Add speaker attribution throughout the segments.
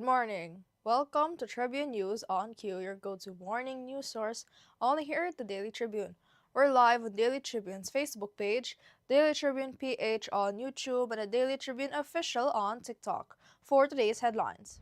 Speaker 1: morning. Welcome to Tribune News on Q, your go-to morning news source, only here at the Daily Tribune. We're live on Daily Tribune's Facebook page, Daily Tribune PH on YouTube, and the Daily Tribune Official on TikTok. For today's headlines.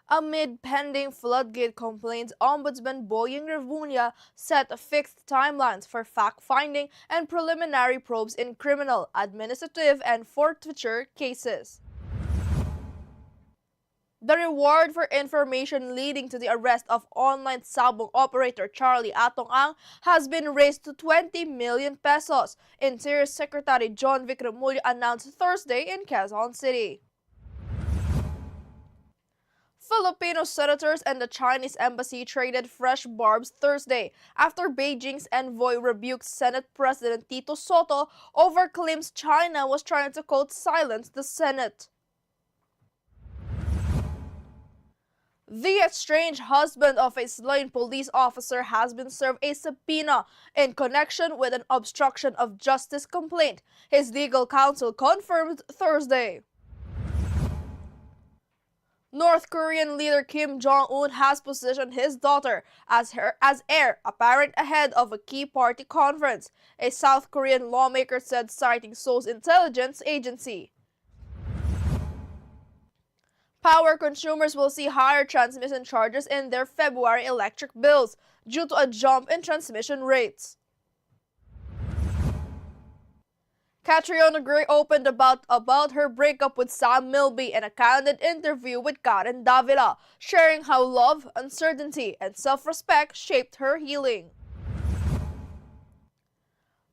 Speaker 1: Amid pending floodgate complaints, Ombudsman Boying Revulla set fixed timelines for fact-finding and preliminary probes in criminal, administrative, and forfeiture cases. The reward for information leading to the arrest of online sabong operator Charlie Atong Ang has been raised to 20 million pesos, Interior Secretary John Vic Remulla announced Thursday in Quezon City. Filipino senators and the Chinese embassy traded fresh barbs Thursday after Beijing's envoy rebuked Senate President Tito Soto over claims China was trying to quote silence the Senate. The estranged husband of a slain police officer has been served a subpoena in connection with an obstruction of justice complaint, his legal counsel confirmed Thursday. North Korean leader Kim Jong-un has positioned his daughter as heir apparent ahead of a key party conference, a South Korean lawmaker said, citing Seoul's intelligence agency. Power consumers will see higher transmission charges in their February electric bills due to a jump in transmission rates. Catriona Gray opened about her breakup with Sam Milby in a candid interview with Karen Davila, sharing how love, uncertainty, and self-respect shaped her healing.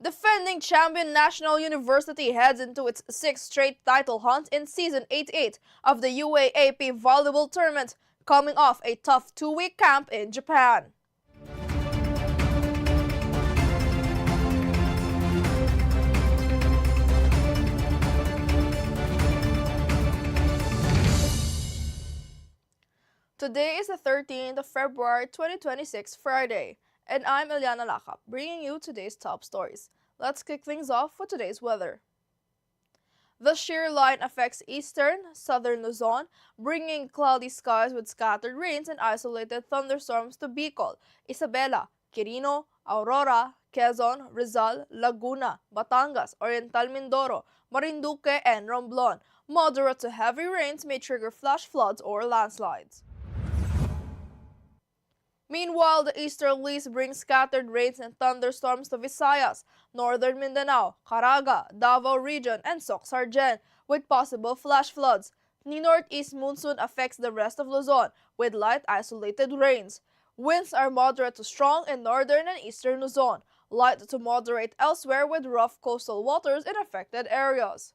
Speaker 1: Defending champion National University heads into its sixth straight title hunt in Season 88 of the UAAP Volleyball Tournament, coming off a tough two-week camp in Japan. Today is the 13th of February 2026, Friday, and I'm Eliana Lacap, bringing you today's top stories. Let's kick things off with today's weather. The shear line affects eastern, southern Luzon, bringing cloudy skies with scattered rains and isolated thunderstorms to Bicol, Isabela, Quirino, Aurora, Quezon, Rizal, Laguna, Batangas, Oriental Mindoro, Marinduque, and Romblon. Moderate to heavy rains may trigger flash floods or landslides. Meanwhile, the easterlies bring scattered rains and thunderstorms to Visayas, northern Mindanao, Caraga, Davao region, and Soc-Sargen, with possible flash floods. The northeast monsoon affects the rest of Luzon, with light isolated rains. Winds are moderate to strong in northern and eastern Luzon, light to moderate elsewhere with rough coastal waters in affected areas.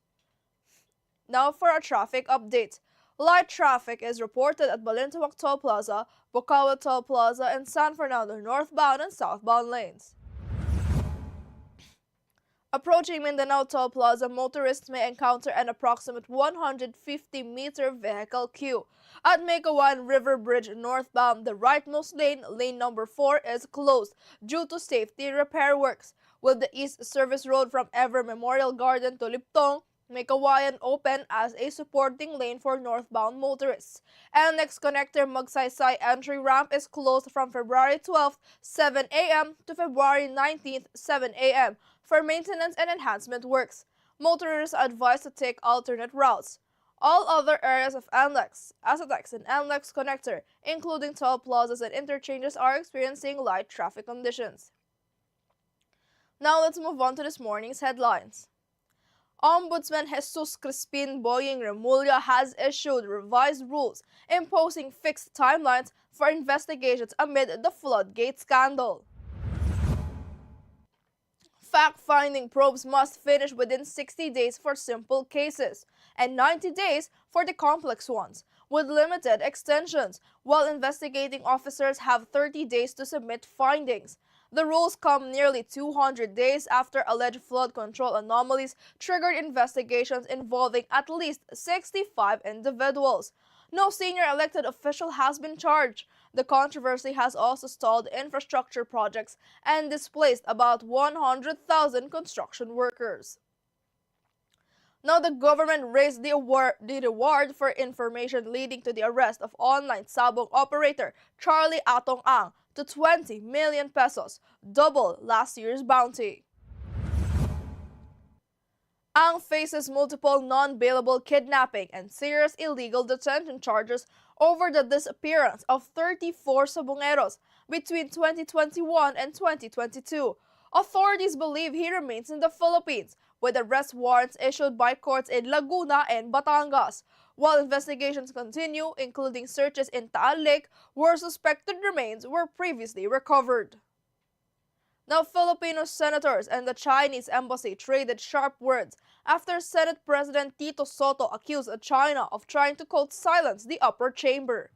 Speaker 1: Now for our traffic update. Light traffic is reported at Balintawak Toll Plaza, Bocaue Toll Plaza, and San Fernando northbound and southbound lanes. Approaching Mindanao Toll Plaza, motorists may encounter an approximate 150-meter vehicle queue. At Megawan River Bridge northbound, the rightmost lane, lane number 4, is closed due to safety repair works, with the East Service Road from Ever Memorial Garden to Liptong, Mekawayan open as a supporting lane for northbound motorists. NX Connector Magsaysay entry ramp is closed from February 12th, 7 a.m. to February 19th, 7 a.m. for maintenance and enhancement works. Motorists are advised to take alternate routes. All other areas of NLEX, Asatex, and NLEX Connector, including toll plazas and interchanges, are experiencing light traffic conditions. Now let's move on to this morning's headlines. Ombudsman Jesus Crispin Boying Remulla has issued revised rules imposing fixed timelines for investigations amid the floodgate scandal. Fact-finding probes must finish within 60 days for simple cases and 90 days for the complex ones, with limited extensions, while investigating officers have 30 days to submit findings. The rules come nearly 200 days after alleged flood control anomalies triggered investigations involving at least 65 individuals. No senior elected official has been charged. The controversy has also stalled infrastructure projects and displaced about 100,000 construction workers. Now, the government raised the reward for information leading to the arrest of online sabong operator Charlie Atong Ang to 20 million pesos, double last year's bounty. Ang faces multiple non-bailable kidnapping and serious illegal detention charges over the disappearance of 34 sabongeros between 2021 and 2022. Authorities believe he remains in the Philippines, with arrest warrants issued by courts in Laguna and Batangas, while investigations continue, including searches in Taal Lake, where suspected remains were previously recovered. Now, Filipino senators and the Chinese embassy traded sharp words after Senate President Tito Soto accused China of trying to quote silence the upper chamber.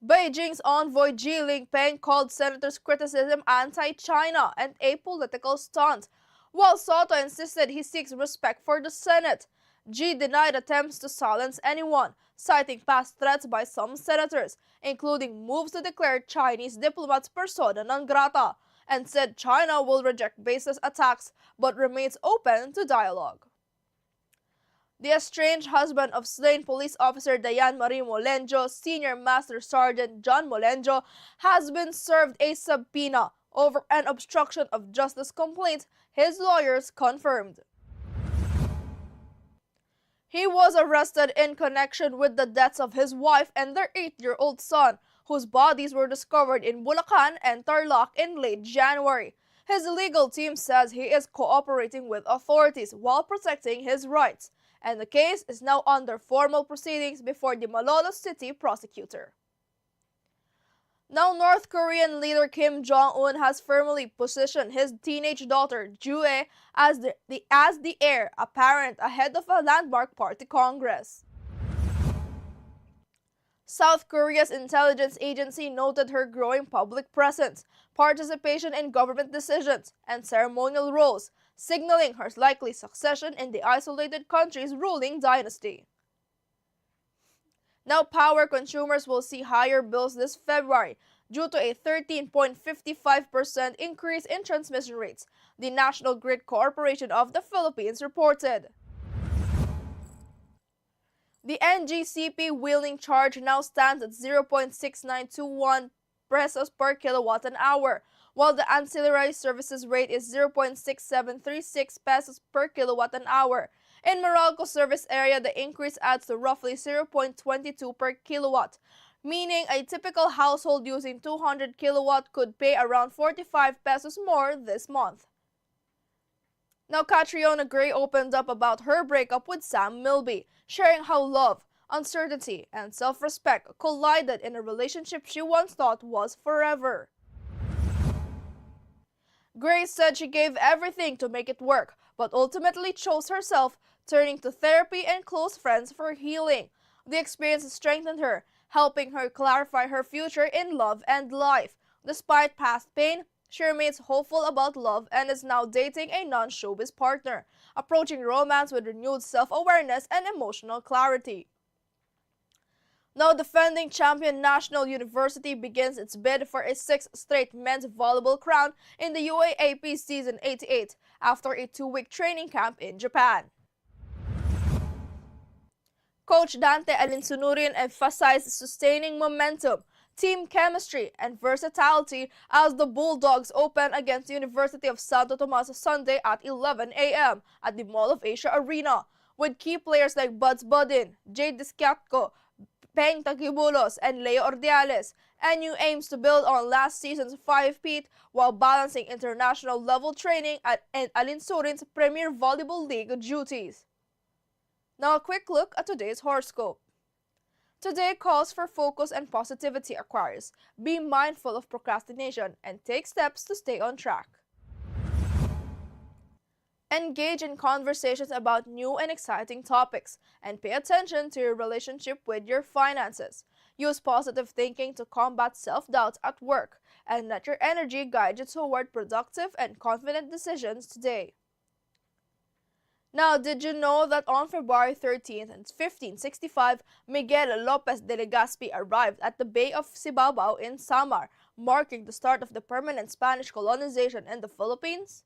Speaker 1: Beijing's envoy Xi Jinping called senators' criticism anti-China and a political stunt, while Soto insisted he seeks respect for the Senate. Xi denied attempts to silence anyone, citing past threats by some senators, including moves to declare Chinese diplomats persona non grata, and said China will reject baseless attacks but remains open to dialogue. The estranged husband of slain police officer Dayan Marie Molenjo, Senior Master Sergeant John Molenjo, has been served a subpoena over an obstruction of justice complaint, his lawyers confirmed. He was arrested in connection with the deaths of his wife and their 8-year-old son, whose bodies were discovered in Bulacan and Tarlac in late January. His legal team says he is cooperating with authorities while protecting his rights, and the case is now under formal proceedings before the Malolos City prosecutor. Now, North Korean leader Kim Jong-un has firmly positioned his teenage daughter, Jue, as the heir apparent ahead of a landmark party congress. South Korea's intelligence agency noted her growing public presence, participation in government decisions, and ceremonial roles, signaling her likely succession in the isolated country's ruling dynasty. Now, power consumers will see higher bills this February due to a 13.55% increase in transmission rates, the National Grid Corporation of the Philippines reported. The NGCP wheeling charge now stands at 0.6921 pesos per kilowatt an hour, while the ancillary services rate is 0.6736 pesos per kilowatt an hour. In Meralco service area, the increase adds to roughly 0.22 per kilowatt, meaning a typical household using 200 kilowatt could pay around 45 pesos more this month. Now, Catriona Gray opened up about her breakup with Sam Milby, sharing how love, uncertainty, and self-respect collided in a relationship she once thought was forever. Gray said she gave everything to make it work, but ultimately chose herself, turning to therapy and close friends for healing. The experience strengthened her, helping her clarify her future in love and life. Despite past pain, she remains hopeful about love and is now dating a non-showbiz partner, approaching romance with renewed self-awareness and emotional clarity. Now, defending champion National University begins its bid for a 6th straight men's volleyball crown in the UAAP Season 88 after a 2-week training camp in Japan. Coach Dante Alinsunurin emphasized sustaining momentum, team chemistry, and versatility as the Bulldogs open against the University of Santo Tomas Sunday at 11 a.m. at the Mall of Asia Arena, with key players like Buds Budin, Jade Discatco, Peng Tagibulos, and Leo Ordiales. NU aims to build on last season's 5-peat while balancing international level training and Alinsurin's Premier Volleyball League duties. Now, a quick look at today's horoscope. Today calls for focus and positivity, Aquarius. Be mindful of procrastination and take steps to stay on track. Engage in conversations about new and exciting topics and pay attention to your relationship with your finances. Use positive thinking to combat self-doubt at work and let your energy guide you toward productive and confident decisions today. Now, did you know that on February 13th, 1565, Miguel Lopez de Legazpi arrived at the Bay of Sibabao in Samar, marking the start of the permanent Spanish colonization in the Philippines?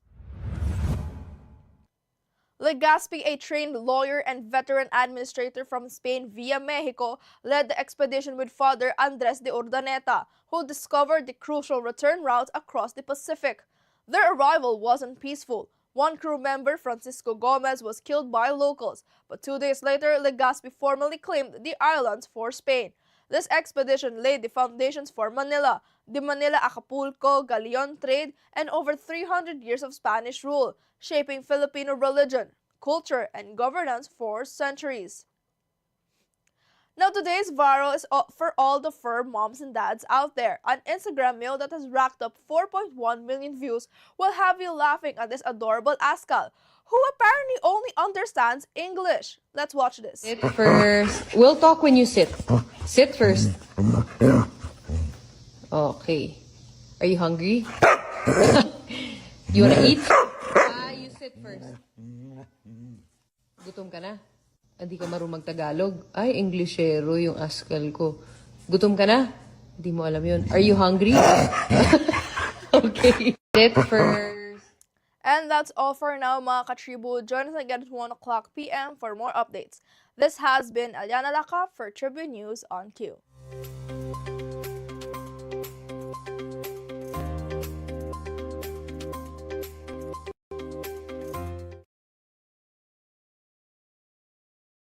Speaker 1: Legazpi, a trained lawyer and veteran administrator from Spain via Mexico, led the expedition with Father Andres de Urdaneta, who discovered the crucial return route across the Pacific. Their arrival wasn't peaceful. One crew member, Francisco Gomez, was killed by locals, but 2 days later, Legazpi formally claimed the islands for Spain. This expedition laid the foundations for Manila, the Manila-Acapulco galleon trade, and over 300 years of Spanish rule, shaping Filipino religion, culture, and governance for centuries. Now today's viral is for all the fur moms and dads out there. An Instagram reel that has racked up 4.1 million views will have you laughing at this adorable Askal, who apparently only understands English. Let's watch this.
Speaker 2: Sit first. We'll talk when you sit. Sit first. Okay. Are you hungry? You wanna eat? You sit first. Gutom ka na? Hindi ka marunong Tagalog. Ay, Englishero yung Askal ko. Gutom ka na? Hindi mo alam yun. Are you hungry? Okay. Sit first.
Speaker 1: And that's all for now, mga ka-Tribu. Join us again at 1 o'clock p.m. for more updates. This has been Eliana Lacap for Tribune News on Q.